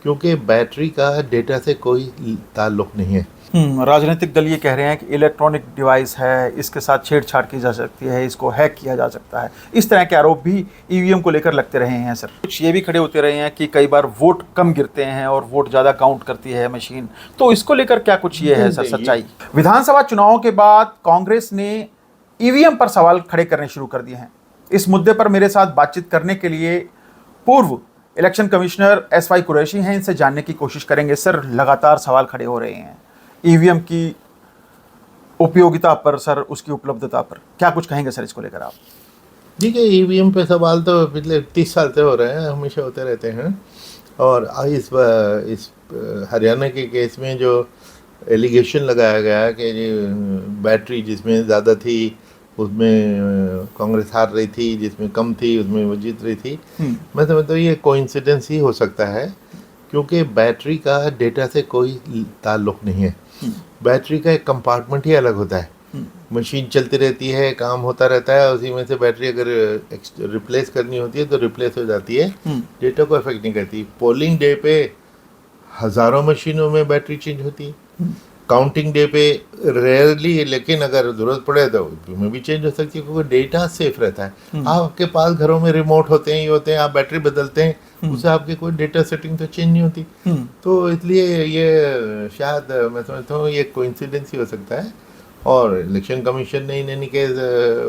क्योंकि बैटरी का डेटा से कोई ताल्लुक नहीं है। राजनीतिक दल ये कह रहे हैं कि इलेक्ट्रॉनिक डिवाइस है, इसके साथ छेड़छाड़ की जा सकती है, इसको हैक किया जा सकता है। इस तरह के आरोप भी ईवीएम को लेकर लगते रहे हैं सर। कुछ ये भी खड़े होते रहे हैं कि कई बार वोट कम गिरते हैं और वोट ज़्यादा काउंट करती है मशीन। तो इसको लेकर क्या कुछ ये है सर सच्चाई? विधानसभा चुनावों के बाद कांग्रेस ने ईवीएम पर सवाल खड़े करने शुरू कर दिए हैं। इस मुद्दे पर मेरे साथ बातचीत करने के लिए पूर्व इलेक्शन कमिश्नर एसवाई कुरैशी हैं। इनसे जानने की कोशिश करेंगे। सर, लगातार सवाल खड़े हो रहे हैं ईवीएम की उपयोगिता पर, सर उसकी उपलब्धता पर, क्या कुछ कहेंगे सर इसको लेकर आप? ठीक है, ईवीएम पे सवाल तो पिछले 30 साल से हो रहे हैं, हमेशा होते रहते हैं। और इस हरियाणा के केस में जो एलिगेशन लगाया गया कि बैटरी जिसमें ज़्यादा थी उसमें कांग्रेस हार रही थी, जिसमें कम थी उसमें वो जीत रही थी। मैं समझता हूँ ये कोइंसिडेंस ही हो सकता है, क्योंकि बैटरी का डेटा से कोई ताल्लुक नहीं है। बैटरी का एक कंपार्टमेंट ही अलग होता है। मशीन चलती रहती है, काम होता रहता है, उसी में से बैटरी अगर रिप्लेस करनी होती है तो रिप्लेस हो जाती है, डेटा को अफेक्ट नहीं करती। पोलिंग डे पे हज़ारों मशीनों में बैटरी चेंज होती है, काउंटिंग डे पे रेयरली, लेकिन अगर ज़रूरत पड़े तो उसमें भी चेंज हो सकती है, क्योंकि डेटा सेफ रहता है। आपके पास घरों में रिमोट होते हैं, ये होते हैं, आप बैटरी बदलते हैं, उससे आपके कोई डेटा सेटिंग तो चेंज नहीं होती। तो इसलिए ये शायद मैं समझता हूँ ये कोइंसिडेंस ही हो सकता है। और इलेक्शन कमीशन ने इन एनी केस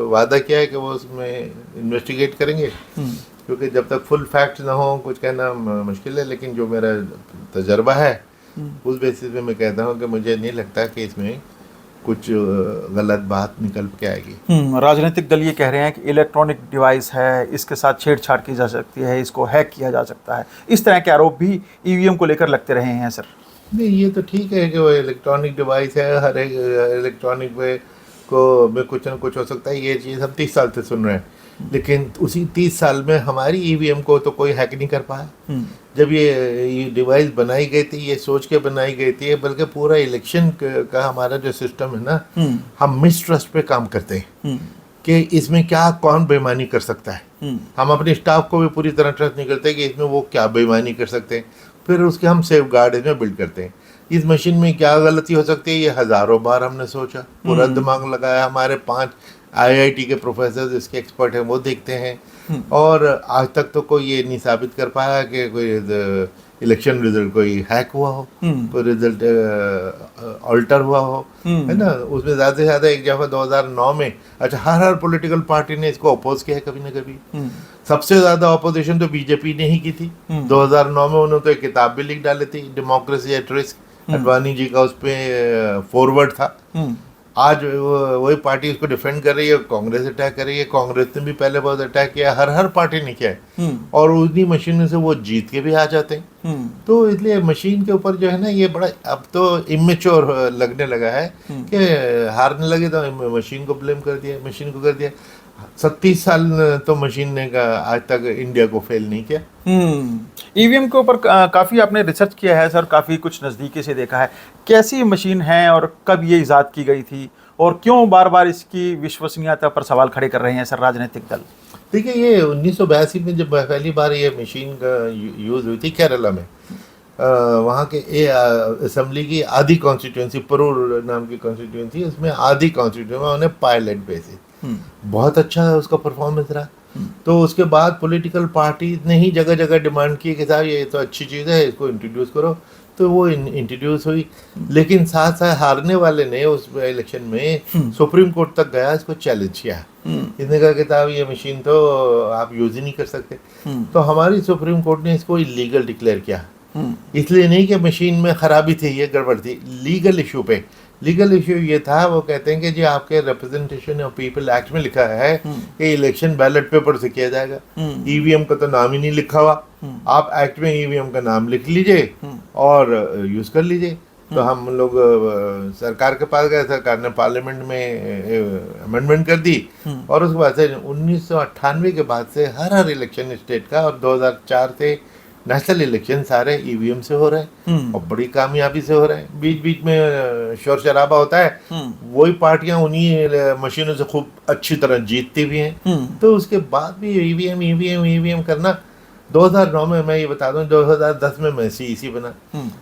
वादा किया है कि वो उसमें इन्वेस्टिगेट करेंगे, क्योंकि जब तक फुल फैक्ट ना हो कुछ कहना मुश्किल है। लेकिन जो मेरा तजर्बा है उस बेसिस पे मैं कहता हूँ कि मुझे नहीं लगता कि इसमें कुछ गलत बात निकल के आएगी। राजनीतिक दल ये कह रहे हैं कि इलेक्ट्रॉनिक डिवाइस है, इसके साथ छेड़छाड़ की जा सकती है, इसको हैक किया जा सकता है। इस तरह के आरोप भी ईवीएम को लेकर लगते रहे हैं सर। नहीं, ये तो ठीक है कि वो इलेक्ट्रॉनिक डिवाइस है, हर एक इलेक्ट्रॉनिक में को में कुछ ना कुछ हो सकता है। ये चीज़ हम 30 साल से सुन रहे हैं, लेकिन उसी 30 साल में हमारी ईवीएम को तो कोई हैक नहीं कर पाया। जब ये डिवाइस बनाई गई थी, ये सोच के बनाई गई थी, बल्कि पूरा इलेक्शन का हमारा जो सिस्टम है ना, हम मिसट्रस्ट पे काम करते हैं कि इसमें क्या कौन बेईमानी कर सकता है। हम अपने स्टाफ को भी पूरी तरह ट्रस्ट नहीं करते कि इसमें वो क्या बेईमानी कर सकते हैं। फिर उसके हम सेफ गार्ड इसमें बिल्ड करते हैं। इस मशीन में क्या गलती हो सकती है, ये हज़ारों बार हमने सोचा, पूरा दिमाग लगाया। हमारे 5 आईआईटी के प्रोफेसर इसके एक्सपर्ट हैं, वो देखते हैं, और आज तक तो कोई ये नहीं साबित कर पाया कि कोई इलेक्शन रिजल्ट कोई हैक हुआ हो, कोई रिजल्ट ऑल्टर हुआ हो, है ना। उसमें ज़्यादा से ज़्यादा एक दफ़ा 2009 में, अच्छा, हर पॉलिटिकल पार्टी ने इसको अपोज किया है कभी ना कभी। सबसे ज़्यादा अपोजिशन तो बीजेपी ने ही की थी। 2009 में उन्होंने तो एक किताब भी लिख डाली थी, democracy at risk. Advani ji का उस पर फॉरवर्ड था। आज वही पार्टी उसको डिफेंड कर रही है, कांग्रेस अटैक कर रही है। कांग्रेस ने भी पहले बहुत अटैक किया, हर पार्टी ने किया है, और उन्हीं मशीनों से वो जीत के भी आ जाते हैं। तो इसलिए मशीन के ऊपर जो है ना, ये बड़ा अब तो इमेच्योर लगने लगा है कि हारने लगे तो मशीन को ब्लेम कर दिया, मशीन को कर दिया। 37 साल तो मशीन ने आज तक इंडिया को फेल नहीं किया। ईवीएम के ऊपर काफ़ी आपने रिसर्च किया है सर, काफ़ी कुछ नज़दीकी से देखा है। कैसी मशीन है और कब ये इजाद की गई थी, और क्यों बार बार इसकी विश्वसनीयता पर सवाल खड़े कर रहे हैं सर राजनीतिक दल? देखिए, ये 1982 में जब पहली बार ये मशीन का यूज़ हुई थी केरला में, वहाँ के असेंबली की आधी कॉन्स्टिट्यूंसी, परूर नाम की कॉन्स्टिट्यूंसी, उसमें आधी कॉन्स्टिट्यूंसी में उन्हें पायलट बेसिस बहुत अच्छा उसका परफॉर्मेंस रहा। तो उसके बाद पॉलिटिकल पार्टी ने ही जगह जगह डिमांड की कि साहब ये तो अच्छी चीज़ है, इसको इंट्रोड्यूस करो। तो वो इंट्रोड्यूस हुई, लेकिन साथ साथ हारने वाले ने उस इलेक्शन में सुप्रीम कोर्ट तक गया, इसको चैलेंज किया। इसने कहा कि साहब ये मशीन तो आप यूज़ ही नहीं कर सकते। तो हमारी सुप्रीम कोर्ट ने इसको इलीगल डिक्लेयर किया। इसलिए नहीं कि मशीन में ख़राबी थी, ये गड़बड़ थी, लीगल इशू पे। लीगल इशू ये था, वो कहते हैं कि जी आपके रिप्रेजेंटेशन ऑफ पीपल एक्ट में लिखा है कि इलेक्शन बैलेट पेपर से किया जाएगा, ईवीएम का तो नाम ही नहीं लिखा हुआ। आप एक्ट में ईवीएम का नाम लिख लीजिए और यूज़ कर लीजिए। तो हम लोग सरकार के पास गए, सरकार ने पार्लियामेंट में अमेंडमेंट कर दी, और उसके बाद से 1998 के बाद से हर इलेक्शन स्टेट का, और 2004 से नेशनल इलेक्शन सारे ईवीएम से हो रहे हैं, और बड़ी कामयाबी से हो रहे हैं। बीच बीच में शोर शराबा होता है, वही पार्टियां उन्हीं मशीनों से खूब अच्छी तरह जीतती भी हैं। तो उसके बाद भी ईवीएम ईवीएम ईवीएम करना 2009 में मैं ये बता दूं, 2010 में मैं सीईसी बना।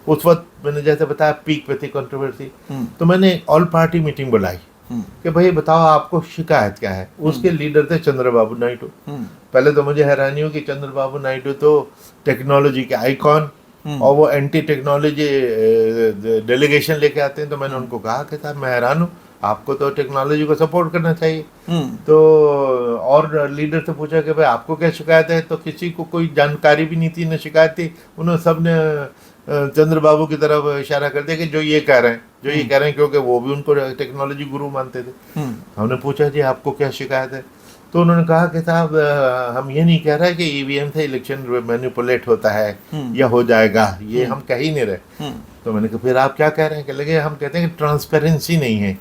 उस वक्त मैंने जैसे बताया पीक पे थी कंट्रोवर्सी, तो मैंने ऑल पार्टी मीटिंग बुलाई कि भाई बताओ आपको शिकायत क्या है। उसके लीडर थे चंद्रबाबू नायडू। पहले तो मुझे हैरानी हो कि चंद्रबाबू नायडू तो टेक्नोलॉजी के आइकॉन और वो एंटी टेक्नोलॉजी डेलीगेशन लेके आते हैं। तो मैंने उनको कहा कि साहब मैं हैरान हूँ, आपको तो टेक्नोलॉजी को सपोर्ट करना चाहिए। तो और लीडर से पूछा कि भाई आपको क्या शिकायत है, तो किसी को कोई जानकारी भी नहीं थी, न शिकायत थी। उन्होंने सब ने चंद्रबाबू की तरफ इशारा कर दिया कि जो ये कह रहे हैं, क्योंकि वो भी उनको टेक्नोलॉजी गुरु मानते थे। हमने पूछा जी आपको क्या शिकायत है, तो उन्होंने कहा कि साहब हम ये नहीं कह रहे कि ईवीएम से इलेक्शन मैनिपुलेट होता है या हो जाएगा, ये हम कह ही नहीं रहे। तो मैंने कहा फिर आप क्या कह रहे हैं? लगे हम कहते हैं कि ट्रांसपेरेंसी नहीं है,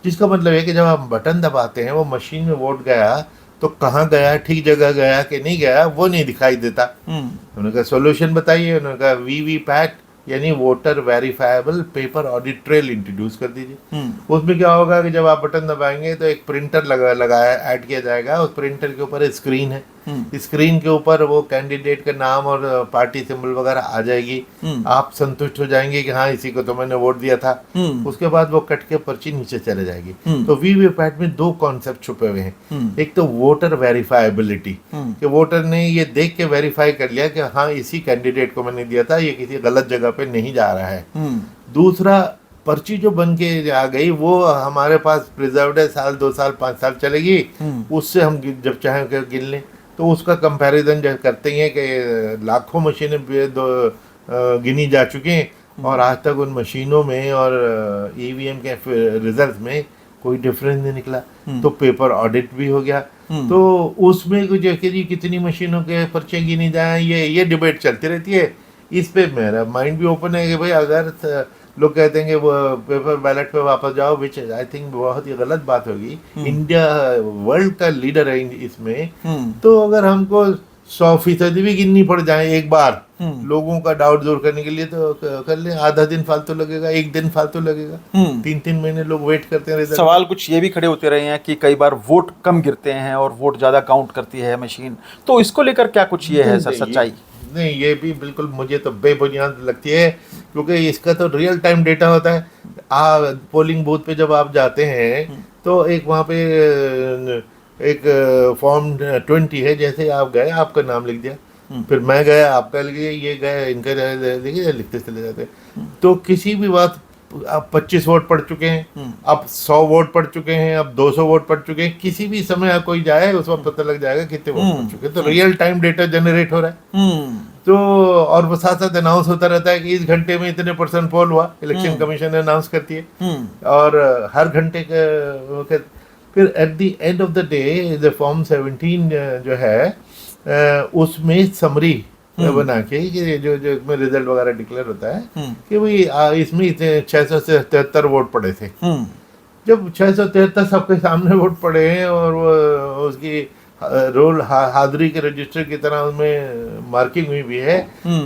जिसका मतलब है कि जब आप बटन दबाते हैं वो मशीन में वोट गया तो कहाँ गया, ठीक जगह गया कि नहीं गया, वो नहीं दिखाई देता। उन्होंने कहा सोल्यूशन बताइए। उन्होंने कहा वीवीपैट यानी voter verifiable paper audit trail introduce कर दीजिए। उसमें क्या होगा कि जब आप बटन दबाएंगे तो एक प्रिंटर लगाया ऐड किया जाएगा। उस प्रिंटर के ऊपर स्क्रीन है, स्क्रीन के ऊपर वो कैंडिडेट का नाम और पार्टी सिंबल वगैरह आ जाएगी। आप संतुष्ट हो जाएंगे कि हाँ इसी को तो मैंने वोट दिया था। उसके बाद वो कट के पर्ची नीचे चले जाएगी। तो वीवीपैट में दो कॉन्सेप्ट छुपे हुए हैं। एक तो वोटर वेरीफाइबिलिटी, कि वोटर ने ये देख के वेरीफाई कर लिया कि हाँ इसी कैंडिडेट को मैंने दिया था, ये किसी गलत जगह पे नहीं जा रहा है। दूसरा, पर्ची जो बन के आ गई वो हमारे पास प्रिजर्व्ड है, साल 2 साल 5 साल चलेगी। उससे हम जब चाहें गिन लें। तो उसका कंपैरिजन जब करते हैं कि लाखों मशीनें गिनी जा चुकी हैं और आज तक उन मशीनों में और ईवीएम के रिजल्ट में कोई डिफरेंस नहीं निकला। तो पेपर ऑडिट भी हो गया। तो उसमें कुछ जी कितनी मशीनों के पर्चे गिनी जाए, ये डिबेट चलती रहती है। इस पे मेरा माइंड भी ओपन है कि भाई अगर लोग कहते हैं कि वो पेपर बैलेट पे वापस जाओ, विच आई थिंक बहुत ही गलत बात होगी। इंडिया वर्ल्ड का लीडर है इसमें। तो अगर हमको 100% भी गिननी पड़ जाए एक बार लोगों का डाउट दूर करने के लिए, तो कर ले। आधा दिन फालतू लगेगा, एक दिन फालतू लगेगा, 3-3 महीने लोग वेट करते हैं। सवाल कुछ ये भी खड़े होते रहे हैं कि कई बार वोट कम गिरते हैं और वोट ज्यादा काउंट करती है मशीन, तो इसको लेकर क्या कुछ ये है सर सच्चाई? नहीं, ये भी बिल्कुल मुझे तो बेबुनियाद लगती है, क्योंकि इसका तो रियल टाइम डेटा होता है। पोलिंग बूथ पे जब आप जाते हैं तो एक वहाँ पे एक फॉर्म 20 है, जैसे आप गए आपका नाम लिख दिया, फिर मैं गया आपका लिख दिया, ये गए इनका लिखिए, लिखते चले जाते हैं। तो किसी भी बात अब 25 वोट पड़ चुके हैं, अब 100 वोट पड़ चुके हैं, अब 200 वोट पड़ चुके हैं, किसी भी समय कोई जाए उस वक्त पता लग जाएगा कितने वोट पड़ चुके हैं। तो रियल टाइम डेटा जनरेट हो रहा है। तो और वो साथ साथ अनाउंस होता रहता है कि इस घंटे में इतने % पोल हुआ, इलेक्शन कमीशन अनाउंस करती है। और हर घंटे के फिर at the end of the day the form 17 जो है उसमें समरी बना के जो में रिजल्ट वगैरह डिक्लेयर होता है कि भाई इसमें इतने 673 वोट पड़े थे। जब 673 सबके सामने वोट पड़े हैं और वो उसकी रोल हाजिरी के रजिस्टर की तरह उसमें मार्किंग हुई भी है,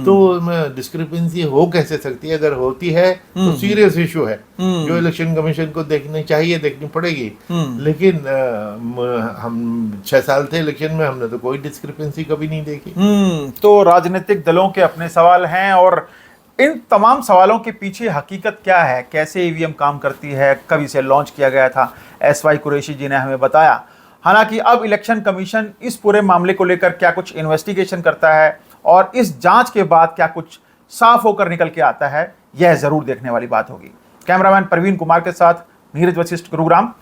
तो उसमें डिस्क्रिपेंसी हो कैसे सकती है? अगर होती है तो सीरियस इशू है जो इलेक्शन कमीशन को देखनी चाहिए, देखनी पड़ेगी। लेकिन हम 6 साल थे इलेक्शन में, हमने तो कोई डिस्क्रिपेंसी कभी नहीं देखी। तो राजनीतिक दलों के अपने सवाल हैं और इन तमाम सवालों के पीछे हकीकत क्या है, कैसे ईवीएम काम करती है, कब इसे लॉन्च किया गया था, SY कुरैशी जी ने हमें बताया। हालांकि अब इलेक्शन कमीशन इस पूरे मामले को लेकर क्या कुछ इन्वेस्टिगेशन करता है और इस जांच के बाद क्या कुछ साफ होकर निकल के आता है, यह जरूर देखने वाली बात होगी। कैमरामैन परवीन कुमार के साथ नीरज वशिष्ठ, गुरुग्राम।